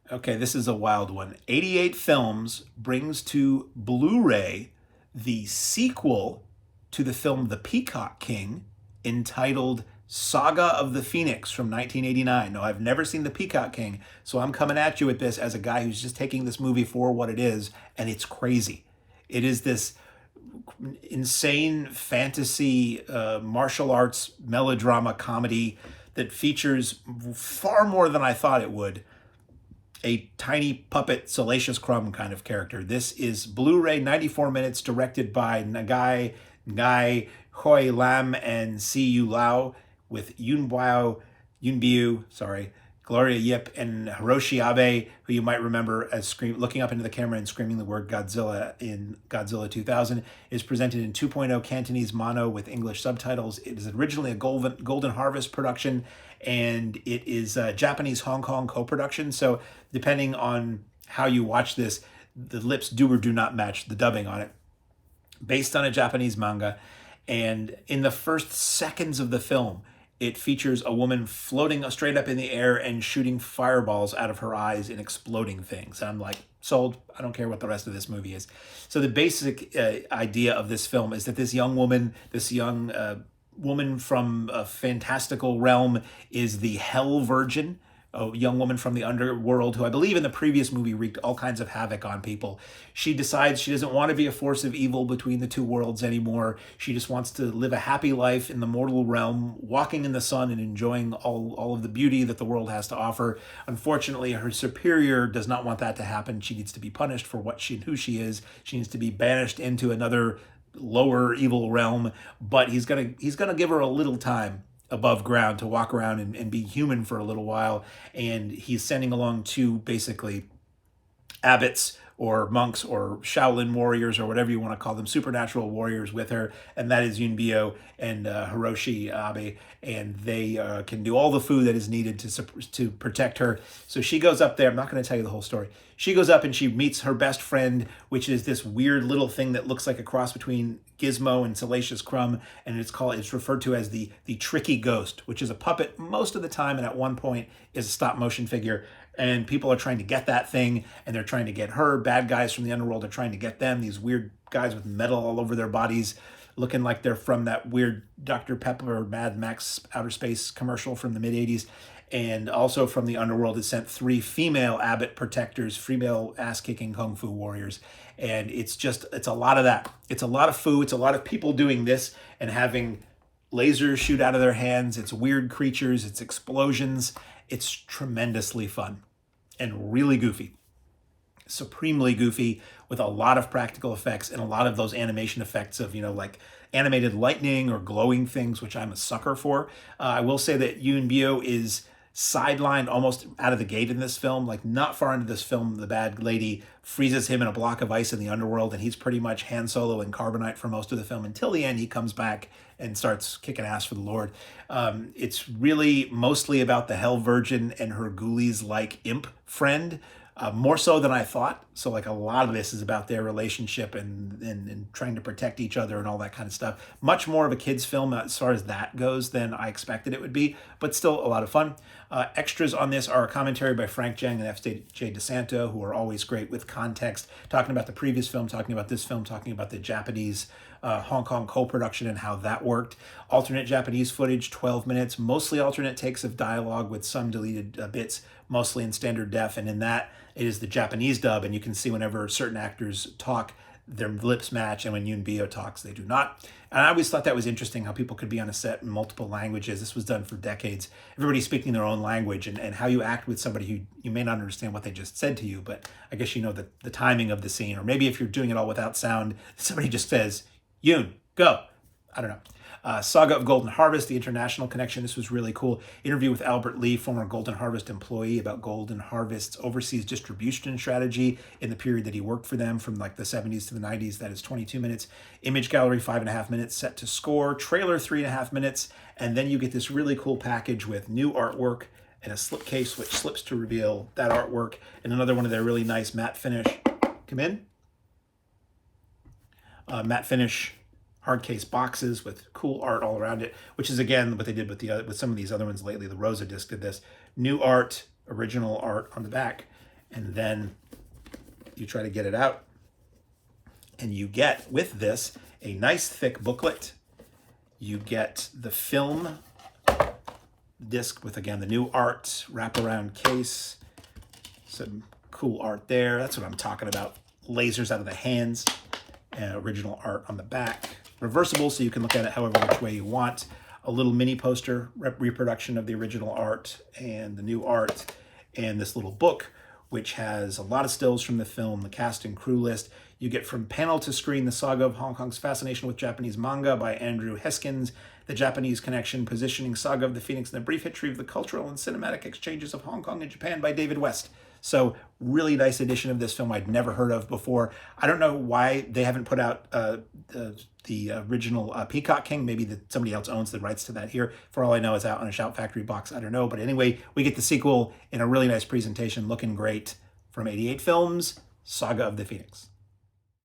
Okay, this is a wild one. 88 Films brings to Blu-ray the sequel to the film The Peacock King, entitled Saga of the Phoenix from 1989. No, I've never seen The Peacock King, so I'm coming at you with this as a guy who's just taking this movie for what it is, and it's crazy. It is this insane fantasy martial arts melodrama comedy that features far more than I thought it would a tiny puppet Salacious Crumb kind of character. This is Blu-ray, 94 minutes, directed by Nai-Choi Lam and Siyu Lau, with Yuen Biao, sorry, Gloria Yip, and Hiroshi Abe, who you might remember as looking up into the camera and screaming the word Godzilla in Godzilla 2000, is presented in 2.0 Cantonese mono with English subtitles. It is originally a Golden Harvest production, and it is a Japanese-Hong Kong co-production. So depending on how you watch this, the lips do or do not match the dubbing on it. Based on a Japanese manga, and in the first seconds of the film, it features a woman floating straight up in the air and shooting fireballs out of her eyes and exploding things. And I'm like, sold. I don't care what the rest of this movie is. So the basic idea of this film is that this young woman from a fantastical realm is the Hell Virgin, a young woman from the underworld who I believe in the previous movie wreaked all kinds of havoc on people. She decides she doesn't want to be a force of evil between the two worlds anymore. She just wants to live a happy life in the mortal realm, walking in the sun and enjoying all of the beauty that the world has to offer. Unfortunately, her superior does not want that to happen. She needs to be punished for who she is. She needs to be banished into another lower evil realm, but he's gonna give her a little time above ground to walk around and be human for a little while. And he's sending along two basically abbots or monks or Shaolin warriors or whatever you want to call them, supernatural warriors with her, and that is Yuen Biao and Hiroshi Abe, and they can do all the food that is needed to protect her. So she goes up there. I'm not going to tell you the whole story. She goes up and she meets her best friend, which is this weird little thing that looks like a cross between Gizmo and Salacious Crumb, and it's referred to as the Tricky Ghost, which is a puppet most of the time, and at one point is a stop motion figure. And people are trying to get that thing, and they're trying to get her. Bad guys from the underworld are trying to get them. These weird guys with metal all over their bodies, looking like they're from that weird Dr. Pepper or Mad Max outer space commercial from the mid-'80s. And also from the underworld is sent 3 female abbot protectors, female ass-kicking kung fu warriors. And it's a lot of that. It's a lot of foo. It's a lot of people doing this and having lasers shoot out of their hands. It's weird creatures. It's explosions. It's tremendously fun and really goofy, supremely goofy, with a lot of practical effects and a lot of those animation effects of, like animated lightning or glowing things, which I'm a sucker for. I will say that Yuen Biao is sidelined almost out of the gate in this film. Like, not far into this film, the bad lady freezes him in a block of ice in the underworld, and he's pretty much Han Solo and Carbonite for most of the film until the end. He comes back and starts kicking ass for the Lord. It's really mostly about the Hell Virgin and her ghoulies-like imp friend, more so than I thought. So like a lot of this is about their relationship and trying to protect each other and all that kind of stuff. Much more of a kid's film as far as that goes than I expected it would be, but still a lot of fun. Extras on this are a commentary by Frank Jang and F.J. DeSanto, who are always great with context, talking about the previous film, talking about this film, talking about the Japanese Hong Kong co-production and how that worked. Alternate Japanese footage, 12 minutes, mostly alternate takes of dialogue with some deleted bits, mostly in standard def, and in that it is the Japanese dub, and you can see whenever certain actors talk, their lips match, and when Yuen Biao talks, they do not. And I always thought that was interesting, how people could be on a set in multiple languages. This was done for decades. Everybody speaking their own language, and how you act with somebody who you may not understand what they just said to you, but I guess you know the timing of the scene. Or maybe if you're doing it all without sound, somebody just says, Yun, go. I don't know. Saga of Golden Harvest, the international connection. This was really cool. Interview with Albert Lee, former Golden Harvest employee, about Golden Harvest's overseas distribution strategy in the period that he worked for them from like the 70s to the 90s. That is 22 minutes. Image gallery, 5.5 minutes. Set to score. Trailer, 3.5 minutes. And then you get this really cool package with new artwork and a slipcase, which slips to reveal that artwork, and another one of their really nice matte finish. Come in. Matte finish hard case boxes with cool art all around it, which is again what they did with some of these other ones lately. The Rosa disc did this. New art, original art on the back, And then you try to get it out. And you get, with this, a nice thick booklet. You get the film disc with, again, the new art, wraparound case. Some cool art there. That's what I'm talking about. Lasers out of the hands. Original art on the back. Reversible, so you can look at it however which way you want. A little mini poster reproduction of the original art and the new art. And this little book, which has a lot of stills from the film, the cast and crew list. You get from panel to screen the saga of Hong Kong's fascination with Japanese manga by Andrew Heskins, the Japanese connection, positioning Saga of the Phoenix, and the brief history of the cultural and cinematic exchanges of Hong Kong and Japan by David West. So really nice edition of this film I'd never heard of before. I don't know why they haven't put out the original Peacock King. Maybe somebody else owns the rights to that here. For all I know, it's out on a Shout Factory box. I don't know. But anyway, we get the sequel in a really nice presentation, looking great, from 88 Films, Saga of the Phoenix.